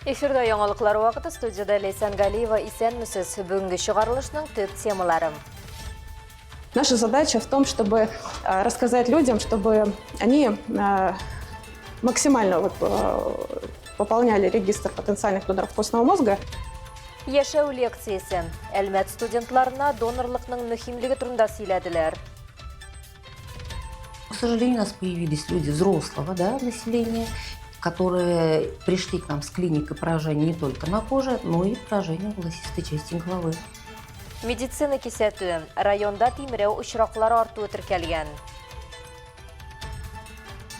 Эфирда яңалыклар вакыты, студияда Лейсан Галиева, исәнмесез, бүгінгі шығарылышның төп темалары. Наша задача в том, чтобы рассказать людям, чтобы они максимально пополняли регистр потенциальных доноров костного мозга. Яшәү лекциясы. Әлмәт студентларына донорлыкның мөһимлеге турында сөйләделәр. К сожалению, у нас появились люди взрослого населения, которые пришли к нам с клиникой поражения не только на коже, но и поражения волосистой части головы. Медицина кисәтү. Районда тимрәү очраклары артуы теркәлгән.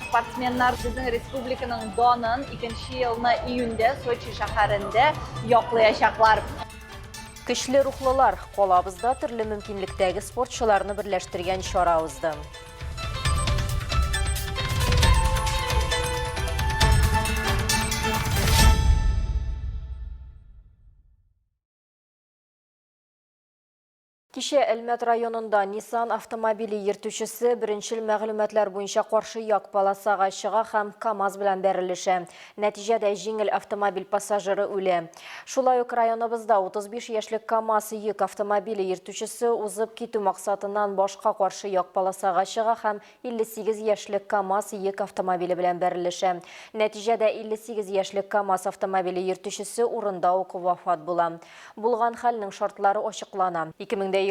Спортсменнар біздің республиканың донын 2 елны июньдә Сочи шәһәрендә яклаячаклар. Көчле рухлылар. Калабызда төрле мөмкинлектәге спортчыларны берләштергән чара узды. Кичә Әлмәт районында Nissan автомобиле йөртүчесе беренчел мәгълүматлар буенча каршы як полосага чыга һәм КАМАЗ белән бәрелешә. Нәтиҗәдә җиңел автомобиль пассажиры үлә. Шулай ук районыбызда 35 яшьлек КАМАЗ йөк автомобиле йөртүчесе узып китү максатыннан башка каршы як полосага чыга һәм 58 яшьлек КАМАЗ йөк автомобиле белән бәрелешә. Нәтиҗәдә 58 яшьлек КАМАЗ автомобиле йөртүчесе урында ук вафат була. Булган хәлнең шартлары ачыклана. 2025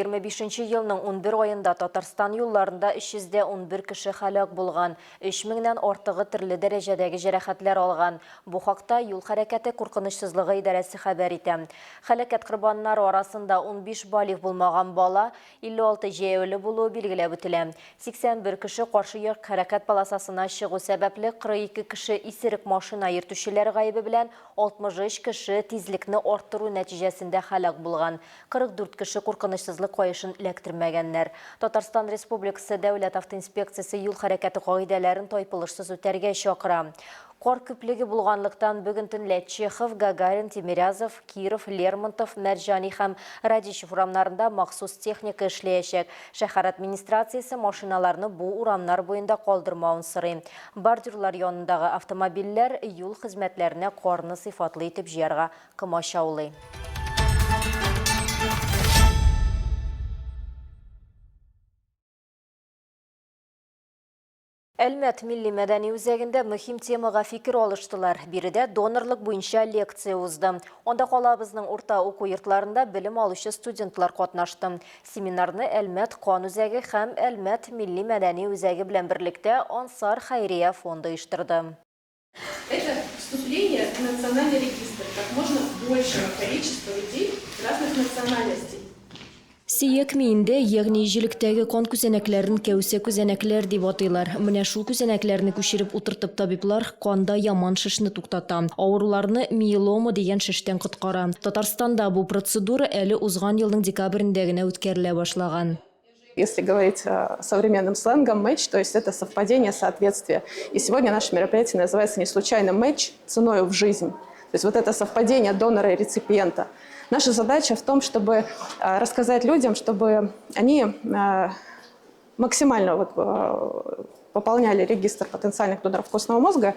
елның 11 айында Татарстан юлларында 311 кеше һәлак булган, 3000-нән артыгы төрле дәрәҗәдәге җәрәхәтләр алган. Бу хакта юл хәрәкәте куркынычсызлыгы идарәсе хәбәр итә. Хәлакәт корбаннары арасында 15 балиг булмаган бала, 56 җәяүле булуы билгеләп үтелә. 81 кеше каршы як хәрәкәт полосасына чыгу сәбәпле 42 кеше исерек машина йөртүчеләр гаебе белән 63 кеше тизлекне арттыру нәтиҗәсендә һәлак булган. 44 кеше куркынычсызлык кайышын эләктермәгәннәр. Татарстан Республикасы Дәүләт автоинспекциясе юл хәрәкәте кагыйдәләрен тайпылышсыз үтәргә чакыра. Кар күплеге булганлыктан бүген төнлә Чехов, Гагарин, Тимирязев, Киров, Лермонтов, Мәрҗани һәм Радищев урамнарында махсус техника эшләячәк. Шәһәр администрациясе машиналарны бу урамнар буенда калдырмавын сорый. Бордюрлар янындагы автомобильләр юл хезмәтләренә карны сыйфатлы итеп җыярга комачаулый. Әлмәт милли мәдәни үзәгендә мөһим темага фикер алыштылар. Биредә донорлык буенча лекция узды. Онда калабызның урта уку йортларында белем алучы студентлар катнашты. Семинарны Әлмәт кан үзәге һәм Әлмәт милли мәдәни үзәге белән берлектә Ансар Хайрия фонды оештырды. Это вступление в национальный регистр как можно большего количества людей разных национальностей. Сиек миендә, ягъни җилектәге кан күзәнәкләрен кәүсә күзәнәкләр дип атыйлар. Менә шул күзәнәкләрне күчереп утыртып табиблар канда яман шишне туктата. Авыруларны миелома дигән шиштән коткара. Татарстанда бу процедура әле узган елның декабрендә генә үткәрелә башлаган. Если говорить современным сленгом, матч, то есть это совпадение, соответствие. И сегодня наше мероприятие называется не случайно матч ценою в жизнь. То есть вот это совпадение донора и реципиента. Наша задача в том, чтобы рассказать людям, чтобы они максимально пополняли регистр потенциальных доноров костного мозга.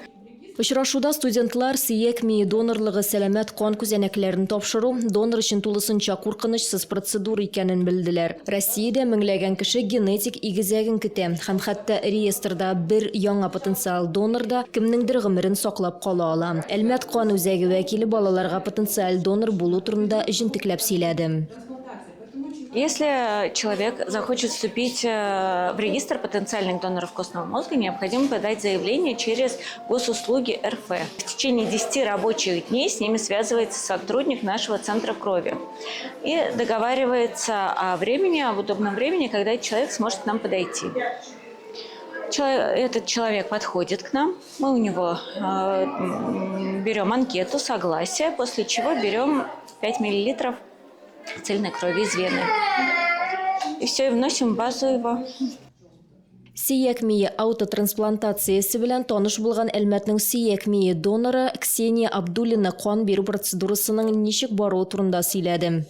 Очрашуда студентлар сиек мие донорлыгы сәламәт кан күзәнәкләрен тапшыру донор өчен тулысынча куркынычсыз процедура икәнен белделәр. Россиядә меңләгән кеше генетик игезәген көтә һәм хәтта реестрда бер яңа потенциал донорда кемнеңдер гомерен саклап кала ала. Әлмәт кан үзәге вәкиле балаларга потенциаль донор булу турында җентекләп сөйләде. Если человек захочет вступить в регистр потенциальных доноров костного мозга, необходимо подать заявление через госуслуги РФ. В течение 10 рабочих дней с ними связывается сотрудник нашего центра крови и договаривается о времени, об удобном времени, когда человек сможет к нам подойти. Этот человек подходит к нам, мы у него берем анкету согласия, после чего берем 5 мл цельной крови из вены. И все, и вносим в базу его. Сиек мие аутотрансплантациясы белән таныш булган Әлмәтнең сиек мие доноры Ксения Абдуллина кан бирү процедурасының ничек баруы турында сөйләде.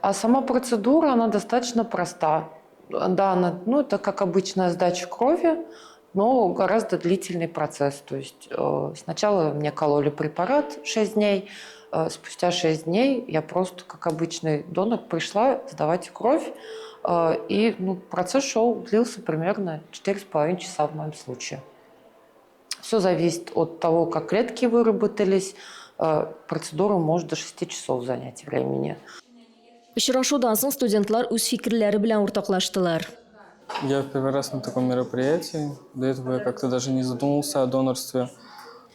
А сама процедура, она достаточно проста. Да, это как обычная сдача крови. но гораздо длительный процесс. То есть сначала мне кололи препарат 6 дней, спустя 6 дней я просто, как обычный донор, пришла сдавать кровь, и процесс длился примерно 4,5 часа в моем случае. Все зависит от того, как клетки выработались. Процедура может до 6 часов занять времени. Очрашудан соң студентлар үз фикерләре белән уртаклаштылар. Я первый раз на таком мероприятии. До этого я как-то даже не задумывался о донорстве.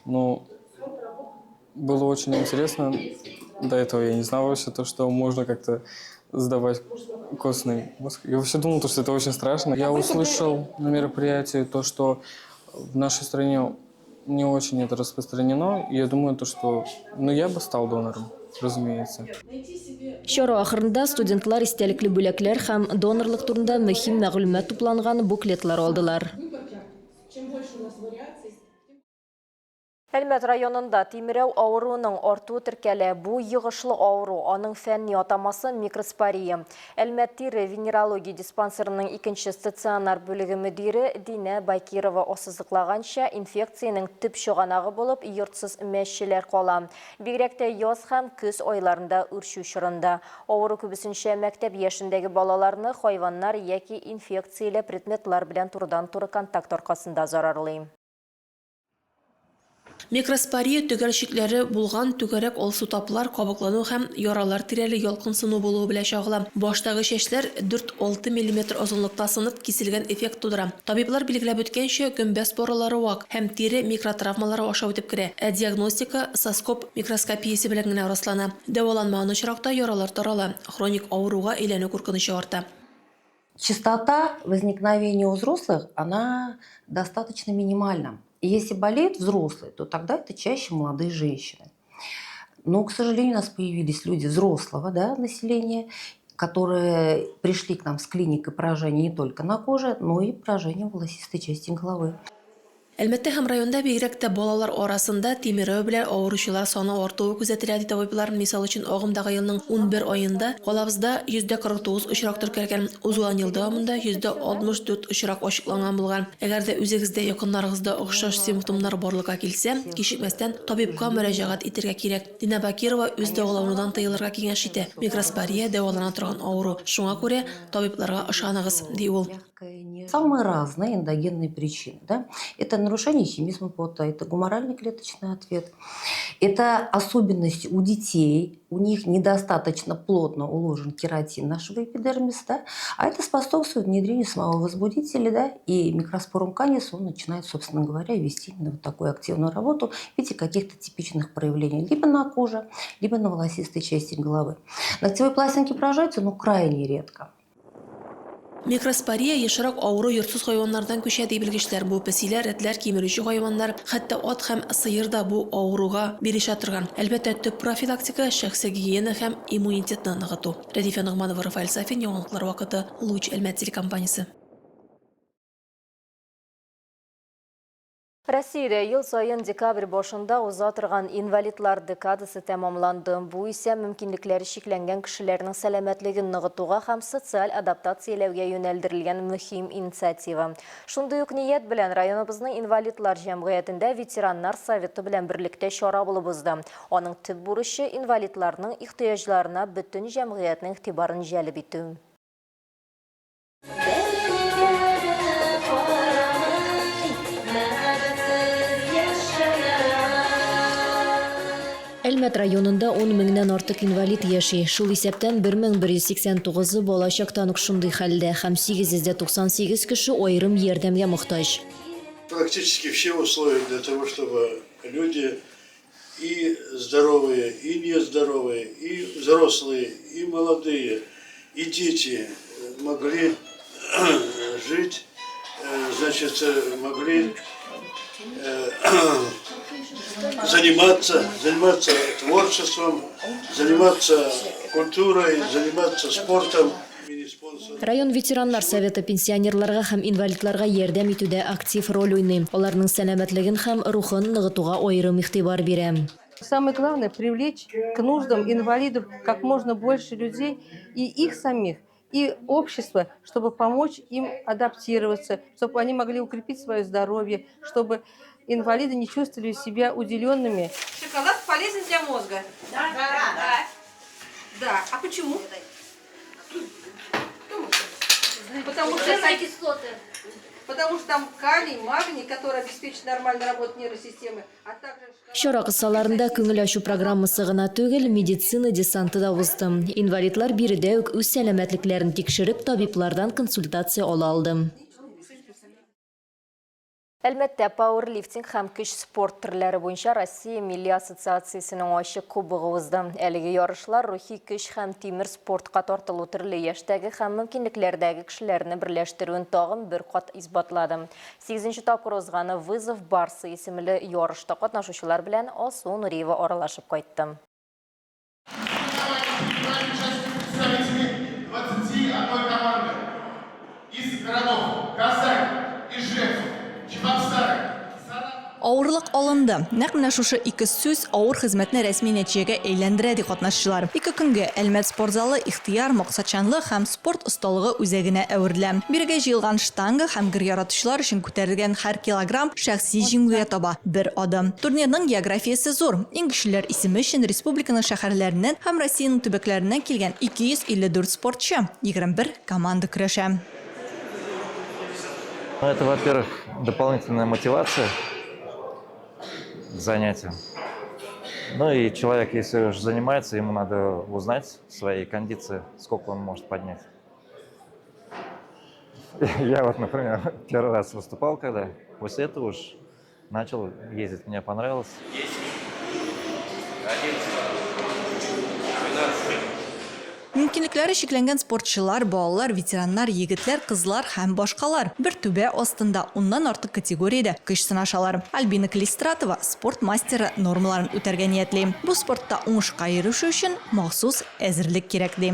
Но было очень интересно. До этого я не знал вообще то, что можно как-то сдавать костный мозг. Я вообще думал, что это очень страшно. Я услышал на мероприятии то, что в нашей стране не очень это распространено. И я думаю, что я бы стал донором, разумеется. Чара ахырында студентлар истәлекле бүләкләр һәм донорлык турында мөһим мәгълүмат тупланган буклетлар алдылар. Әлмәт районында тимерәү авыруының артуы теркәлә. Бу йыгышлы авыру, аның фәнни атамасы микроспория. Әлмәт тире венерология диспансерының 2нче стационар бүлеге мөдире Динә Байкирова осызыклаганча, инфекцияның төп чыганагы булып йортсыз мәшчеләр кала. Бигрәк тә яз һәм көз айларында үрчү чорында. Авыру күбесенчә мәктәп яшендәге балаларны хайваннар яки инфекцияле предметлар белән турыдан-туры контакт аркасында зарарлый. Микроспория төгәл шикләре булган түгәрәк алсу таплар, кабыклану һәм яралар тирәле ялкынсыну булуы белән шагыла. Баштагы чәчләр 4-6 мм озынлыкта сынып киселгән эффект тудыра. Табиблар билгеләп үткәнчә, гөмбәс поралары вак һәм тире микротравмалары аша үтеп керә. Диагностика соскоп микроскопиясе белән генә раслана. Дәваланмаган очракта яралар тарала, хроник авыруга әйләнү куркынычы арта. Частота возникновения у взрослых, она достаточно минимальна. И если болеют взрослые, то тогда это чаще молодые женщины. Но, к сожалению, у нас появились люди взрослого населения, которые пришли к нам с клиникой поражения не только на коже, но и поражения волосистой части головы. Әлбәттә, һәм районда бигрәк тә балалар арасында тимерәү белән авыручылар саны артуы күзәтелә ди табиблар. Мисал өчен, агымдагы елның 11 аенда калабызда 49 очрак теркәлгән, узган ел дәвамында 64 очрак ачыкланган булган. Әгәр дә үзегездә, якыннарыгызда охшаш симптомнар барлыкка килсә, кичекмәстән табибка мөрәҗәгать итәргә кирәк. Динә Бакирова үз дәвалаудан тыелырга киңәш итә. Микроспория дәвалана торган авыру. Шуңа күрә табибларга ышаныгыз, ди ул. Самые разные эндогенные причины. Это нарушение химизма пота, это гуморальный клеточный ответ, это особенность у детей, у них недостаточно плотно уложен кератин нашего эпидермиса, а это способствует внедрению самого возбудителя, и микроспорум канис, он начинает, собственно говоря, вести именно такую активную работу в виде каких-то типичных проявлений либо на коже, либо на волосистой части головы. Ногтевые пластинки поражаются, но крайне редко. Микроспория ешрак авыру йортсыз хайваннардан күчә ди белгечләр. Бу песиләр, этләр, кимерүче хайваннар, хәтта ат һәм сыер да бу авыруга бирешә торган. Әлбәттә, төп профилактика шәхси гигиена һәм иммунитетны ныгыту. Рәдифә Нигъманова, Рафаэль Сафин, яңалыклар вакыты, Луч Әлмәт телекомпаниясе. Россиядә ел сайын декабрь башында уза торган инвалидлар декадасы тәмамланды. Бу исә мөмкинлекләре шикләнгән кешеләрнең сәламәтлеген ныгытуга һәм социаль адаптацияләүгә юнәлдерелгән мөһим инициатива. Шундый ук ният белән районыбызның инвалидлар җәмгыятендә ветераннар советы белән берлектә чара булып узды. Аның төп бурычы инвалидларның ихтыяҗларына бөтен җәмгыятьнең игътибарын җәлеп итү. Әлмәт районында 10 меңнән артык инвалид яши. Шул исәптән 1189 балачактан ук шундый хәлдә һәм 898 кеше аерым ярдәмгә мохтаҗ. Практически все условия для того, чтобы люди и здоровые, и нездоровые, и взрослые, и молодые, и дети могли жить, значит, могли заниматься творчеством, заниматься культурой, заниматься спортом. Район ветераннар советы пенсионерларга һәм инвалидларга ярдәм итүдә актив роль уйный. Аларның сәламәтлеген һәм рухын ныгытуга аерым игътибар бирә. Самое главное — привлечь к нуждам инвалидов как можно больше людей и их самих, и общество, чтобы помочь им адаптироваться, чтобы они могли укрепить свое здоровье, чтобы инвалиды не чувствовали себя уделенными. Шоколад полезен для мозга? Да. А почему? Потому что там калий, магний, который обеспечит нормальную работу нервной системы, а также... Шара кысаларында көңіл ашу программасы гына түгел, медицина десанты да узды. Инвалидлар биредә үк үз сәламәтлекләрен тикшереп, табиблардан консультация ала алды. Әлбәттә, пауэрлифтинг һәм көч спорт төрләре буенча Россия Милли ассоциациясенең ачык кубогы узды. Әлеге ярышлар рухи көч һәм тимер спортка тартылу төрле яшьтәге һәм мөмкинлекләрдәге кешеләрне берләштерүен тагын бер кат исбатлады. 8нче тапкыр узганы «Вызов Барсы» исемле ярышта катнашучылар белән Алсу Нуриева аралашып кайтты. 21 команды из городов Казань, Ижевск, Чебоксары. Ауырлык алынды. Нәкъ менә шушы ике сүз авыр хезмәтне рәсми нәтиҗәгә әйләндерә ди катнашчылар. Ике көнгә Әлмәт спорт залы ихтыяр, максатчанлы һәм спорт осталыгы үзәгенә әверелә. Биргә җыелган штанга һәм гер яратучылар өчен күтәрелгән һәр килограмм шәхси җиңүгә таба бер адым. Турнирның географиясе зур. Иң көчлеләр исеме өчен республиканың шәһәрләреннән һәм Россиянең төбәкләреннән килгән 254 спортчы, 21 команда көрәшә. Это, во-первых, дополнительная мотивация к занятиям. Ну и человек, если уже занимается, ему надо узнать свои кондиции, сколько он может поднять. Я вот, например, первый раз выступал, когда после этого уж начал ездить, мне понравилось. 10, 11, 12. Мөмкинлекләре шикләнгән спортчылар, балалар, ветераннар, егетләр, кызлар һәм башкалар бер түбә астында 10ннан артык категориядә көч сынашалар. Альбина Калистратова спорт мастеры нормаларын үтәргә ниятли. Бу спортта уңышка ирешү өчен махсус әзерлек кирәк ди.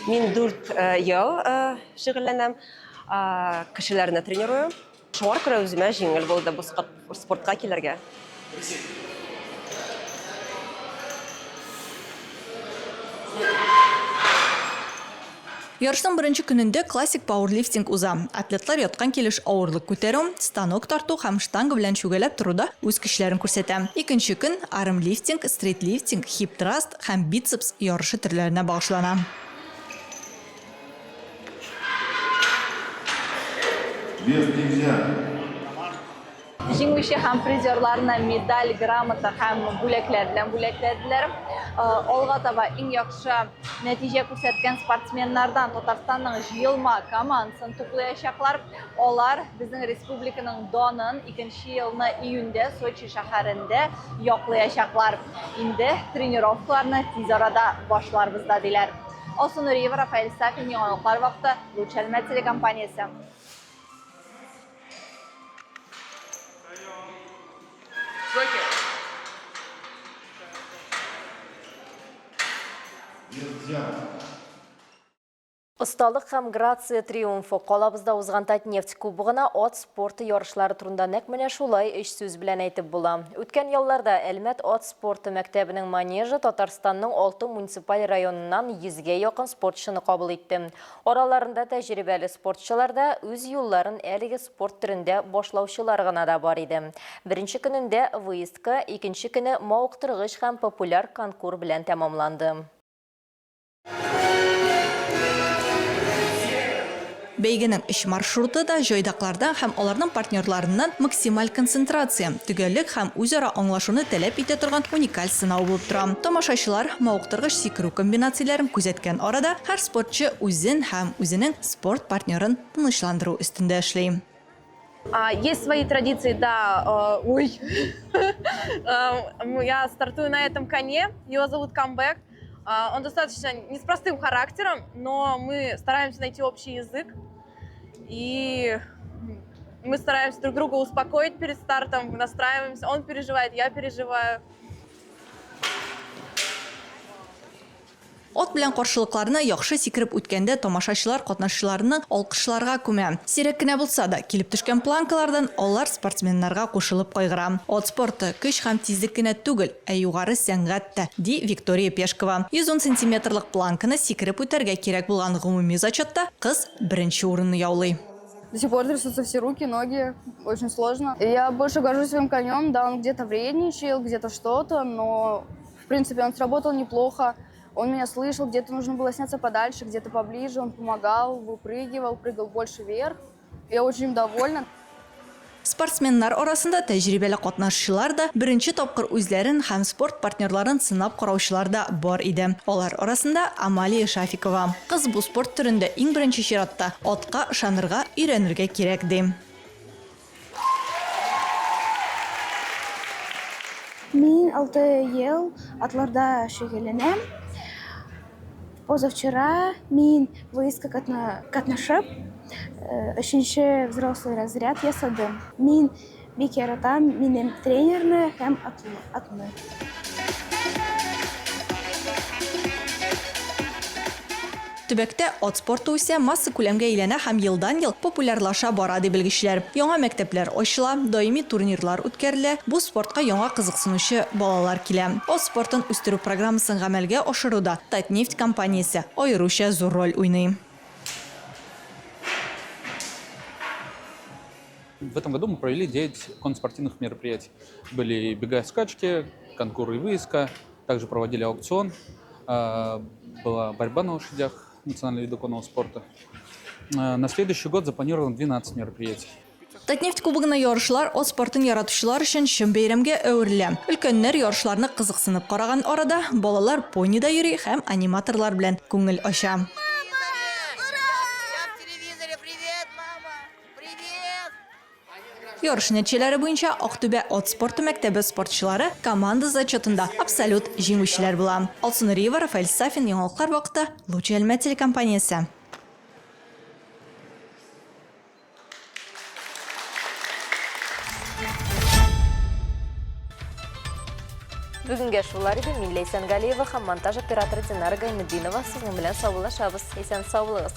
Мин 4 ел шөгыльләнәм. Кешеләрне тренируем. Шуңар күрә үземә җиңел булды бу спортка килергә. Ярыштың беренче көнендә классик пауэрлифтинг уза. Атлетлар яткан килеш авырлык күтәрү, станок тарту һәм штанга белән чүгәләп торуда үз көчләрен күрсәтә. Икенче көн армлифтинг, стритлифтинг, хип-траст һәм бицепс ярышы төрләренә багышлана. Җиңүче һәм призерларына медаль, грамота һәм бүләкләр белән бүләкләделәр. Алга таба иң яхшы нәтиҗә күрсәткән спортсменнардан Татарстанның җыелма командасын туплаячаклар. Алар безнең республиканың данын 2нче елны июньдә Сочи шәһәрендә яклаячаклар. Инде тренировкаларны тиз арада башларбыз да диләр. Алсу Нуриева, Рафаэль Сафин, яңалыклар вакыты, Луч Әлмәт телекомпаниясе. Осталык һәм грация триумфы калабызда узган Татнефть кубогына ат спорты ярышлары турында нәкъ менә шулай эш сүз белән әйтеп була. Үткән елларда Әлмәт ат спорты мәктәбенең манежы Татарстанның 6 муниципаль районыннан 100гә якын спортчыны кабул итте. Араларында тәҗрибәле спортчылар да үз юлларын әлеге спорт төрендә башлаучылар гына да бар иде. Беренче көнендә выездка, икенче көне мавыктыргыч һәм популяр конкурс белән тәмамланды. Бәйгенең эш маршруты да җайдаклардан һәм аларның партнерларыннан максималь концентрация, төгәллек һәм үзара аңлашуны таләп итә торган уникаль сынау булып тора. Тамашачылар мавыктыргыч сикерү комбинацияләрен күзәткән арада һәр спортчы үзен һәм үзенең спорт партнерын тынычландыру өстендә эшли. Есть свои традиции, да. Я стартую на этом коне, его зовут камбэк. Он достаточно не с простым характером, но мы стараемся найти общий язык. И мы стараемся друг друга успокоить перед стартом, настраиваемся. Он переживает, я переживаю. От белән каршылыкларны яхшы сикереп үткәндә тамашачылар катнашучыларның алкышларга күмә. Сирәк кенә булса да, килеп төшкән планкалардан алар спортсменнарга кушылып кайгыра. От спорты көч һәм тизлек кенә түгел, ә югары сәнгать та, ди Виктория Пешкова. 110 сантиметрлык планканы сикереп үтәргә кирәк булган гомуми зачетта кыз беренче урынны яулый. До сих пор трясутся все руки, ноги, очень сложно. Я больше горжусь своим конем, да, он где-то вредничал, где-то что-то, но в принципе он сработал неплохо. Он меня слышал, где-то нужно было сняться подальше, где-то поближе, он помогал, выпрыгивал, прыгал больше вверх. Я очень им довольна. Спортсменнар арасында тәҗрибәле катнашучылар да, беренче тапкыр үзләрен һәм спорт партнерларын сынап караучылар да бар иде. Алар арасында Амалия Шафикова. Кыз бу спорт төрендә иң беренче чиратта атка ышанырга, өйрәнергә кирәк ди. Мин 6 ел атларда шөгыльләнәм. Позавчера мин выездка катнашып, 3-нче взрослый разряд ясадым. Мин бик яратам минем тренерны һәм атны. Төбәктә ат спорты үсә, масса күләмгә әйләнә һәм елдан-ел популярлаша бара ди белгечләр. Яңа мәктәпләр ачыла, даими турнирлар үткәрелә, бу спортка яңа кызыксынучы балалар килә. Ат спортын үстерү программасын гамәлгә ашыруда Татнефть компаниясе аеруча зур роль уйный. В этом году мы провели 9 конноспортивных мероприятий. Были бега и скачки, конкуры и выездка, также проводили аукцион, была борьба на лошадях, национальный вид конного спорта. На следующий год запланировано 12 мероприятий. Татнефть кубогына ярышлар ат спортын яратучылар өчен чын бәйрәмгә әверелә. Өлкәннәр ярышларны кызыксынып караган арада балалар понида йөри һәм аниматорлар белән күңел ача. Ярыш нәтиҗәләре буенча Актүбә ат спорты мәктәбе спортчылары команда зачетында абсолют җиңүчеләр була. Алсу Нуриева, Рафаэль Сафин, Яңалыклар вакыты, Лучи Әлмәт телекомпаниясе. Бүгінге шулар иде. Мин Лейсан Галиева һәм монтаж операторы Динара Гайнетдинова. Сезнең белән саулашабыз. Исән саулыгыз.